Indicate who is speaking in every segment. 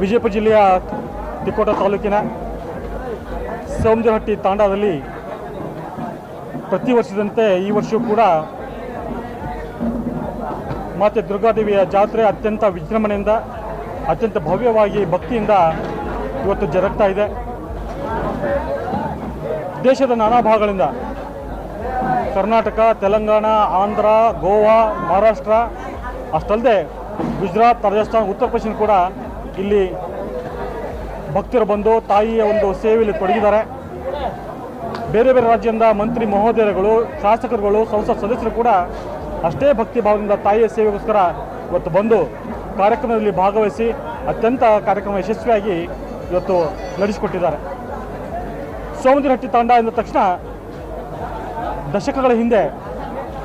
Speaker 1: ವಿಜಯಪುರ ಜಿಲ್ಲೆಯ ತಿಕೋಟ ತಾಲೂಕಿನ ಸೋಮದೇವಹಟ್ಟಿ ತಾಂಡಾದಲ್ಲಿ ಪ್ರತಿ ವರ್ಷದಂತೆ ಈ ವರ್ಷವೂ ಕೂಡ ಮಾತೆ ದುರ್ಗಾದೇವಿಯ ಜಾತ್ರೆ ಅತ್ಯಂತ ವಿಜೃಂಭಣೆಯಿಂದ ಅತ್ಯಂತ ಭವ್ಯವಾಗಿ ಭಕ್ತಿಯಿಂದ ಇವತ್ತು ಜರುಗ್ತಾ ಇದೆ. ದೇಶದ ನಾನಾ ಭಾಗಗಳಿಂದ ಕರ್ನಾಟಕ, ತೆಲಂಗಾಣ, ಆಂಧ್ರ, ಗೋವಾ, ಮಹಾರಾಷ್ಟ್ರ ಅಷ್ಟಲ್ಲದೆ ಗುಜರಾತ್, ರಾಜಸ್ಥಾನ, ಉತ್ತರ ಪ್ರದೇಶ ಕೂಡ ಇಲ್ಲಿ ಭಕ್ತರು ಬಂದು ತಾಯಿಯ ಒಂದು ಸೇವೆಯಲ್ಲಿ ತೊಡಗಿದ್ದಾರೆ. ಬೇರೆ ಬೇರೆ ರಾಜ್ಯದಿಂದ ಮಂತ್ರಿ ಮಹೋದಯರುಗಳು, ಶಾಸಕರುಗಳು, ಸಂಸತ್ ಸದಸ್ಯರು ಕೂಡ ಅಷ್ಟೇ ಭಕ್ತಿ ಭಾವದಿಂದ ತಾಯಿಯ ಸೇವೆಗೋಸ್ಕರ ಇವತ್ತು ಬಂದು ಕಾರ್ಯಕ್ರಮದಲ್ಲಿ ಭಾಗವಹಿಸಿ ಅತ್ಯಂತ ಕಾರ್ಯಕ್ರಮ ಯಶಸ್ವಿಯಾಗಿ ಇವತ್ತು ನಡೆಸಿಕೊಟ್ಟಿದ್ದಾರೆ. ಸೋಮದೇವಹಟ್ಟಿ ತಾಂಡ ಎಂದ ತಕ್ಷಣ ದಶಕಗಳ ಹಿಂದೆ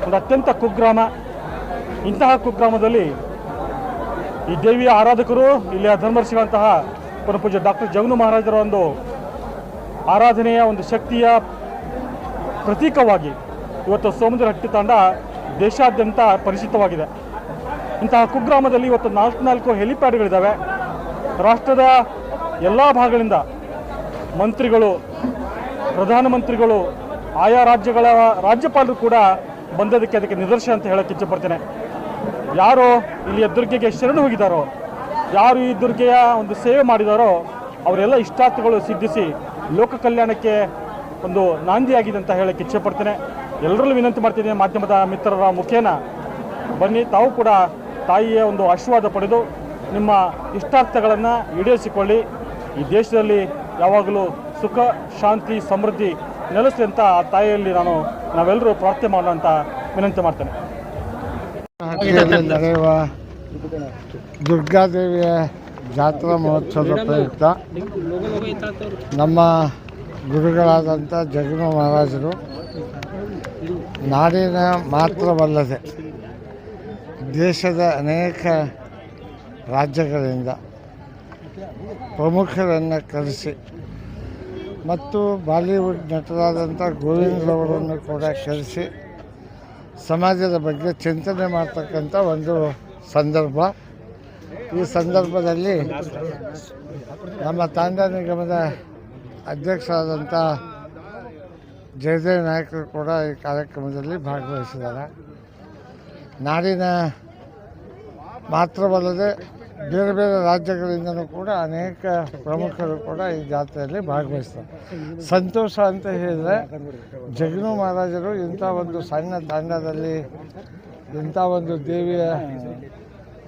Speaker 1: ಒಂದು ಅತ್ಯಂತ ಕುಗ್ರಾಮ. ಇಂತಹ ಕುಗ್ರಾಮದಲ್ಲಿ ಈ ದೇವಿಯ ಆರಾಧಕರು, ಇಲ್ಲಿಯ ಧರ್ಮರ್ಷಿಗಳಂತಹ ಪರಮಪೂಜ್ಯ ಡಾಕ್ಟರ್ ಜಗನು ಮಹಾರಾಜರ ಒಂದು ಆರಾಧನೆಯ ಒಂದು ಶಕ್ತಿಯ ಪ್ರತೀಕವಾಗಿ ಇವತ್ತು ಸೋಮದೇವಹಟ್ಟಿ ತಾಂಡ ದೇಶಾದ್ಯಂತ ಪರಿಚಿತವಾಗಿದೆ. ಇಂತಹ ಕುಗ್ರಾಮದಲ್ಲಿ ಇವತ್ತು 4 ಹೆಲಿಪ್ಯಾಡ್ಗಳಿದ್ದಾವೆ. ರಾಷ್ಟ್ರದ ಎಲ್ಲ ಭಾಗಗಳಿಂದ ಮಂತ್ರಿಗಳು, ಪ್ರಧಾನಮಂತ್ರಿಗಳು, ಆಯಾ ರಾಜ್ಯಗಳ ರಾಜ್ಯಪಾಲರು ಕೂಡ ಬಂದದಕ್ಕೆ ಅದಕ್ಕೆ ನಿದರ್ಶನ ಅಂತ ಹೇಳಕ್ಕೆ ಇಚ್ಛೆಪಡ್ತೇನೆ. ಯಾರು ಇಲ್ಲಿಯ ದುರ್ಗೆಗೆ ಶರಣು ಹೋಗಿದ್ದಾರೋ, ಯಾರು ಈ ದುರ್ಗೆಯ ಒಂದು ಸೇವೆ ಮಾಡಿದಾರೋ ಅವರೆಲ್ಲ ಇಷ್ಟಾರ್ಥಗಳು ಸಿದ್ಧಿಸಿ ಲೋಕ ಕಲ್ಯಾಣಕ್ಕೆ ಒಂದು ನಾಂದಿಯಾಗಿದೆ ಅಂತ ಹೇಳಕ್ಕೆ ಇಚ್ಛೆಪಡ್ತೇನೆ. ಎಲ್ಲರಲ್ಲೂ ವಿನಂತಿ ಮಾಡ್ತಿದ್ದೀನಿ, ಮಾಧ್ಯಮದ ಮಿತ್ರರ ಮುಖೇನ ಬನ್ನಿ, ತಾವು ಕೂಡ ತಾಯಿಯ ಒಂದು ಆಶೀರ್ವಾದ ಪಡೆದು ನಿಮ್ಮ ಇಷ್ಟಾರ್ಥಗಳನ್ನು ಈಡೇರಿಸಿಕೊಳ್ಳಿ. ಈ ದೇಶದಲ್ಲಿ ಯಾವಾಗಲೂ ಸುಖ, ಶಾಂತಿ, ಸಮೃದ್ಧಿ ನೆಲೆಸಲಿ ಅಂತ ಆ ತಾಯಿಯಲ್ಲಿ ನಾವೆಲ್ಲರೂ ಪ್ರಾರ್ಥನೆ ಮಾಡೋಣ ಅಂತ ವಿನಂತಿ ಮಾಡ್ತೇನೆ.
Speaker 2: ನಡೆಯುವ ದುರ್ಗಾದೇವಿಯ ಜಾತ್ರಾ ಮಹೋತ್ಸವದ ಪ್ರಯುಕ್ತ ನಮ್ಮ ಗುರುಗಳಾದಂಥ ಜಗನು ಮಹಾರಾಜರು ನಾಡಿನ ಮಾತ್ರವಲ್ಲದೆ ದೇಶದ ಅನೇಕ ರಾಜ್ಯಗಳಿಂದ ಪ್ರಮುಖರನ್ನು ಕರೆಸಿ ಮತ್ತು ಬಾಲಿವುಡ್ ನಟರಾದಂಥ ಗೋವಿಂದರವರನ್ನು ಕೂಡ ಕರೆಸಿ ಸಮಾಜದ ಬಗ್ಗೆ ಚಿಂತನೆ ಮಾಡ್ತಕ್ಕಂಥ ಒಂದು ಸಂದರ್ಭ. ಈ ಸಂದರ್ಭದಲ್ಲಿ ನಮ್ಮ ತಾಂಡ ನಿಗಮದ ಅಧ್ಯಕ್ಷರಾದಂಥ ಜಯದೇವ್ ನಾಯಕರು ಕೂಡ ಈ ಕಾರ್ಯಕ್ರಮದಲ್ಲಿ ಭಾಗವಹಿಸಿದ್ದಾರೆ. ನಾಡಿನ ಮಾತ್ರವಲ್ಲದೆ ಬೇರೆ ಬೇರೆ ರಾಜ್ಯಗಳಿಂದಲೂ ಕೂಡ ಅನೇಕ ಪ್ರಮುಖರು ಕೂಡ ಈ ಜಾತ್ರೆಯಲ್ಲಿ ಭಾಗವಹಿಸ್ತಾರೆ. ಸಂತೋಷ ಅಂತ ಹೇಳಿದರೆ ಜಗನು ಮಹಾರಾಜರು ಇಂಥ ಒಂದು ಸಣ್ಣ ತಾಂಡದಲ್ಲಿ ಇಂಥ ಒಂದು ದೇವಿಯ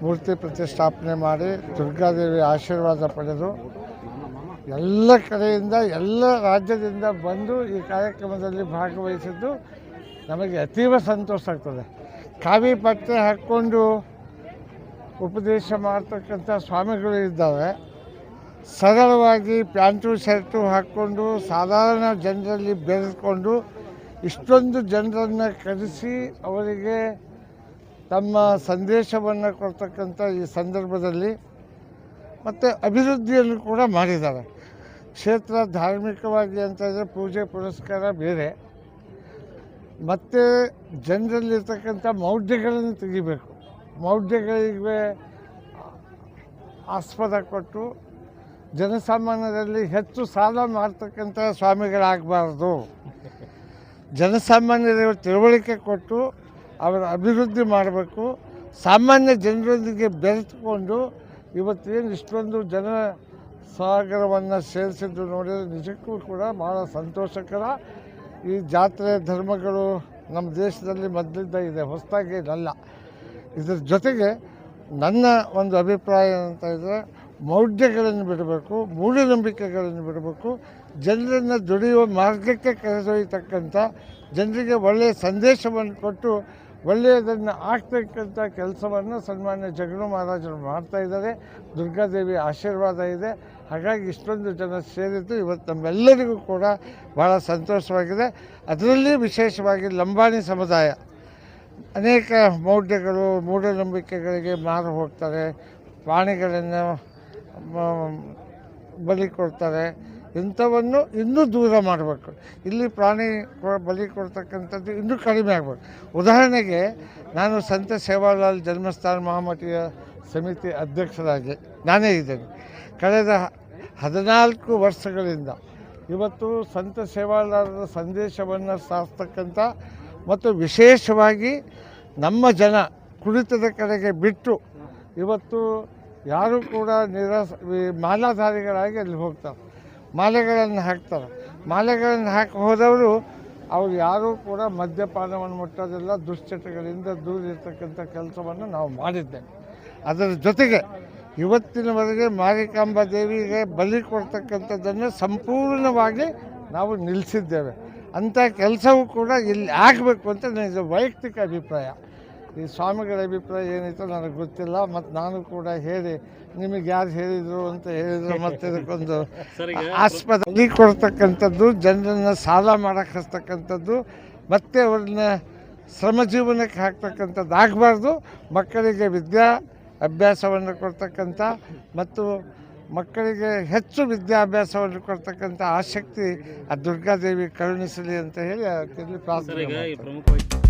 Speaker 2: ಮೂರ್ತಿ ಪ್ರತಿಷ್ಠಾಪನೆ ಮಾಡಿ ದುರ್ಗಾದೇವಿಯ ಆಶೀರ್ವಾದ ಪಡೆದು ಎಲ್ಲ ಕಡೆಯಿಂದ ಎಲ್ಲ ರಾಜ್ಯದಿಂದ ಬಂದು ಈ ಕಾರ್ಯಕ್ರಮದಲ್ಲಿ ಭಾಗವಹಿಸಿದ್ದು ನಮಗೆ ಅತೀವ ಸಂತೋಷ ಆಗ್ತದೆ. ಕಾವಿ ಪಟ್ಟೆ ಹಾಕ್ಕೊಂಡು ಉಪದೇಶ ಮಾಡ್ತಕ್ಕಂಥ ಸ್ವಾಮಿಗಳು ಇದ್ದಾವೆ. ಸರಳವಾಗಿ ಪ್ಯಾಂಟು ಶರ್ಟು ಹಾಕ್ಕೊಂಡು ಸಾಧಾರಣ ಜನರಲ್ಲಿ ಬೆರೆಸ್ಕೊಂಡು ಇಷ್ಟೊಂದು ಜನರನ್ನು ಕರೆಸಿ ಅವರಿಗೆ ತಮ್ಮ ಸಂದೇಶವನ್ನು ಕೊಡ್ತಕ್ಕಂಥ ಈ ಸಂದರ್ಭದಲ್ಲಿ ಮತ್ತು ಅಭಿವೃದ್ಧಿಯನ್ನು ಕೂಡ ಮಾಡಿದ್ದಾರೆ. ಕ್ಷೇತ್ರ ಧಾರ್ಮಿಕವಾಗಿ ಅಂತ ಇದ್ದರೆ ಪೂಜೆ ಪುರಸ್ಕಾರ ಬೇರೆ, ಮತ್ತು ಜನರಲ್ಲಿರ್ತಕ್ಕಂಥ ಮೌಢ್ಯಗಳನ್ನು ತೆಗಿಬೇಕು. ಮೌಢ್ಯಗಳಿಗೆ ಆಸ್ಪದ ಕೊಟ್ಟು ಜನಸಾಮಾನ್ಯರಲ್ಲಿ ಹೆಚ್ಚು ಸಾಲ ಮಾಡ್ತಕ್ಕಂಥ ಸ್ವಾಮಿಗಳಾಗಬಾರ್ದು. ಜನಸಾಮಾನ್ಯರಿಗೆ ತಿಳುವಳಿಕೆ ಕೊಟ್ಟು ಅವರ ಅಭಿವೃದ್ಧಿ ಮಾಡಬೇಕು. ಸಾಮಾನ್ಯ ಜನರೊಂದಿಗೆ ಬೆರೆತುಕೊಂಡು ಇವತ್ತೇನು ಇಷ್ಟೊಂದು ಜನ ಸಾಗರವನ್ನು ಸೇರಿಸಿದ್ದು ನೋಡಿದರೆ ನಿಜಕ್ಕೂ ಕೂಡ ಭಾಳ ಸಂತೋಷಕರ. ಈ ಜಾತ್ರೆ ಧರ್ಮಗಳು ನಮ್ಮ ದೇಶದಲ್ಲಿ ಮೊದಲಿಂದ ಇದೆ, ಹೊಸದಾಗಿ ಇದಲ್ಲ. ಇದರ ಜೊತೆಗೆ ನನ್ನ ಒಂದು ಅಭಿಪ್ರಾಯ ಅಂತ ಇದ್ದರೆ ಮೌಢ್ಯಗಳನ್ನು ಬಿಡಬೇಕು, ಮೂಢನಂಬಿಕೆಗಳನ್ನು ಬಿಡಬೇಕು, ಜನರನ್ನು ದುಡಿಯುವ ಮಾರ್ಗಕ್ಕೆ ಕರೆದೊಯ್ಯತಕ್ಕಂಥ, ಜನರಿಗೆ ಒಳ್ಳೆಯ ಸಂದೇಶವನ್ನು ಕೊಟ್ಟು ಒಳ್ಳೆಯದನ್ನು ಆಗ್ತಕ್ಕಂಥ ಕೆಲಸವನ್ನು ಸನ್ಮಾನ್ಯ ಜಗನು ಮಹಾರಾಜರು ಮಾಡ್ತಾಯಿದ್ದಾರೆ. ದುರ್ಗಾದೇವಿ ಆಶೀರ್ವಾದ ಇದೆ. ಹಾಗಾಗಿ ಇಷ್ಟೊಂದು ಜನ ಸೇರಿದ್ದು ಇವತ್ತು ನಮ್ಮೆಲ್ಲರಿಗೂ ಕೂಡ ಭಾಳ ಸಂತೋಷವಾಗಿದೆ. ಅದರಲ್ಲಿ ವಿಶೇಷವಾಗಿ ಲಂಬಾಣಿ ಸಮುದಾಯ ಅನೇಕ ಮೌಢ್ಯಗಳು, ಮೂಢನಂಬಿಕೆಗಳಿಗೆ ಮಾರು ಹೋಗ್ತಾರೆ, ಪ್ರಾಣಿಗಳನ್ನು ಬಲಿ ಕೊಡ್ತಾರೆ. ಇಂಥವನ್ನು ಇನ್ನೂ ದೂರ ಮಾಡಬೇಕು. ಇಲ್ಲಿ ಪ್ರಾಣಿ ಬಲಿ ಕೊಡ್ತಕ್ಕಂಥದ್ದು ಇನ್ನೂ ಕಡಿಮೆ ಆಗಬೇಕು. ಉದಾಹರಣೆಗೆ ನಾನು ಸಂತ ಸೇವಾಲಾಲ್ ಜನ್ಮಸ್ಥಾನ ಮಹಾಮಠೀಯ ಸಮಿತಿ ಅಧ್ಯಕ್ಷರಾಗಿ ನಾನೇ ಇದ್ದೇನೆ. ಕಳೆದ 14 ವರ್ಷಗಳಿಂದ ಇವತ್ತು ಸಂತ ಸೇವಾಲಾಲರ ಸಂದೇಶವನ್ನು ಸಾರ್ತಕ್ಕಂಥ ಮತ್ತು ವಿಶೇಷವಾಗಿ ನಮ್ಮ ಜನ ಕುಡಿತದ ಕಡೆಗೆ ಬಿಟ್ಟು ಇವತ್ತು ಯಾರೂ ಕೂಡ ಮಾಲಾಧಾರಿಗಳಾಗಿ ಅಲ್ಲಿ ಹೋಗ್ತಾರೆ, ಮಾಲೆಗಳನ್ನು ಹಾಕ್ತಾರೆ. ಮಾಲೆಗಳನ್ನು ಹಾಕಿ ಹೋದವರು ಅವ್ರು ಯಾರೂ ಕೂಡ ಮದ್ಯಪಾನವನ್ನು ಮುಟ್ಟೋದಿಲ್ಲ, ದುಶ್ಚಟಗಳಿಂದ ದೂರ ಇರ್ತಕ್ಕಂಥ ಕೆಲಸವನ್ನು ನಾವು ಮಾಡಿದ್ದೇವೆ. ಅದರ ಜೊತೆಗೆ ಇವತ್ತಿನವರೆಗೆ ಮಾರಿಕಾಂಬಾ ದೇವಿಗೆ ಬಲಿ ಕೊಡ್ತಕ್ಕಂಥದ್ದನ್ನು ಸಂಪೂರ್ಣವಾಗಿ ನಾವು ನಿಲ್ಲಿಸಿದ್ದೇವೆ. ಅಂಥ ಕೆಲಸವೂ ಕೂಡ ಇಲ್ಲಿ ಆಗಬೇಕು ಅಂತ ನನ್ನ ವೈಯಕ್ತಿಕ ಅಭಿಪ್ರಾಯ. ಈ ಸ್ವಾಮಿಗಳ ಅಭಿಪ್ರಾಯ ಏನಿತ್ತು ನನಗೆ ಗೊತ್ತಿಲ್ಲ, ಮತ್ತು ನಾನು ಕೂಡ ಹೇಳಿ ನಿಮಗೆ ಯಾರು ಹೇಳಿದರು ಅಂತ ಹೇಳಿದರು. ಮತ್ತು ಇದಕ್ಕೊಂದು ಆಸ್ಪತ್ರೆ ಕೊಡ್ತಕ್ಕಂಥದ್ದು, ಜನರನ್ನು ಸಾಲ ಮಾಡೋಕ್ಕೆ ಹಚ್ತಕ್ಕಂಥದ್ದು, ಮತ್ತು ಅವ್ರನ್ನ ಶ್ರಮಜೀವನಕ್ಕೆ ಹಾಕ್ತಕ್ಕಂಥದ್ದು ಆಗಬಾರ್ದು. ಮಕ್ಕಳಿಗೆ ಅಭ್ಯಾಸವನ್ನು ಕೊಡ್ತಕ್ಕಂಥ ಮತ್ತು ಮಕ್ಕಳಿಗೆ ಹೆಚ್ಚು ವಿದ್ಯಾಭ್ಯಾಸವನ್ನು ಕೊಡ್ತಕ್ಕಂಥ ಆಸಕ್ತಿ ಆ ದುರ್ಗಾದೇವಿ ಕರುಣಿಸಲಿ ಅಂತ ಹೇಳಿ ಅದರಲ್ಲಿ ಪ್ರಾರ್ಥನೆ ಮಾಡ್ತೀನಿ.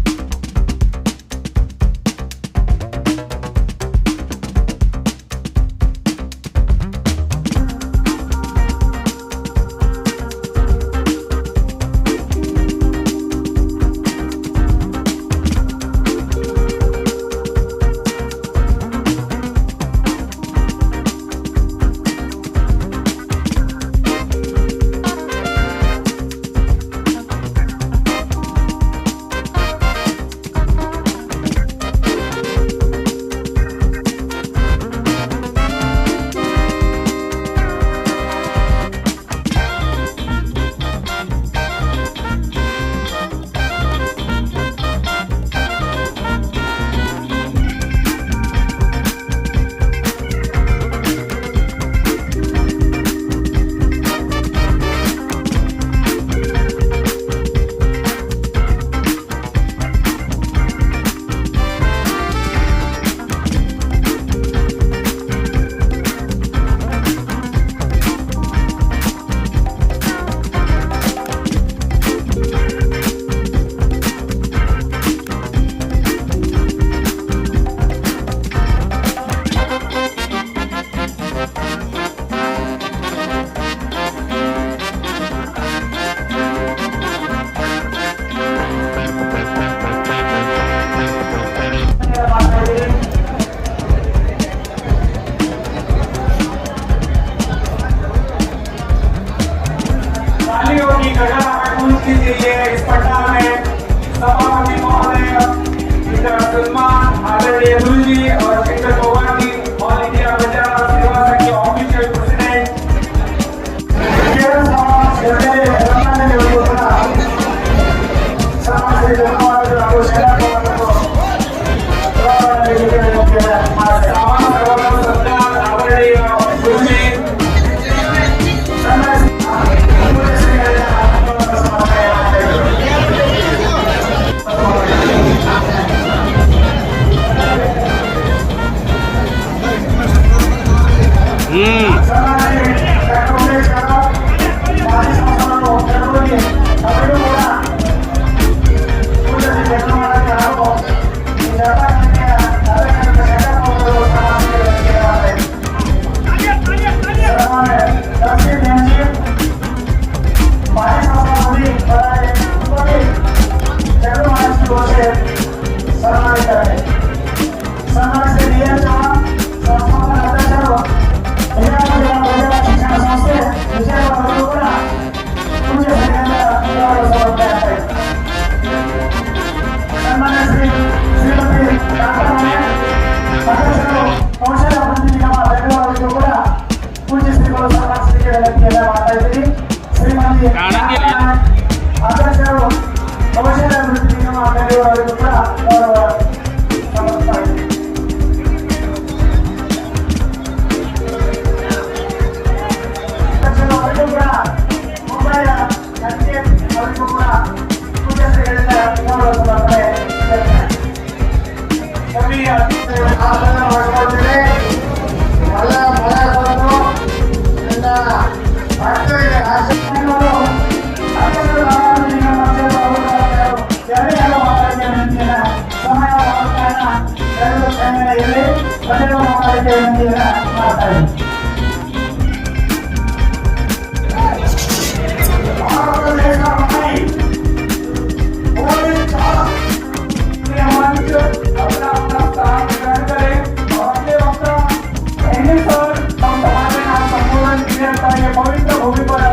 Speaker 3: पवित्र भूमि पर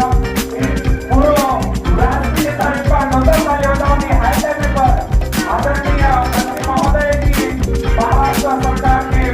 Speaker 3: पूर्व राष्ट्रीय आदरणीय महोदय जी महाराष्ट्र सरकार के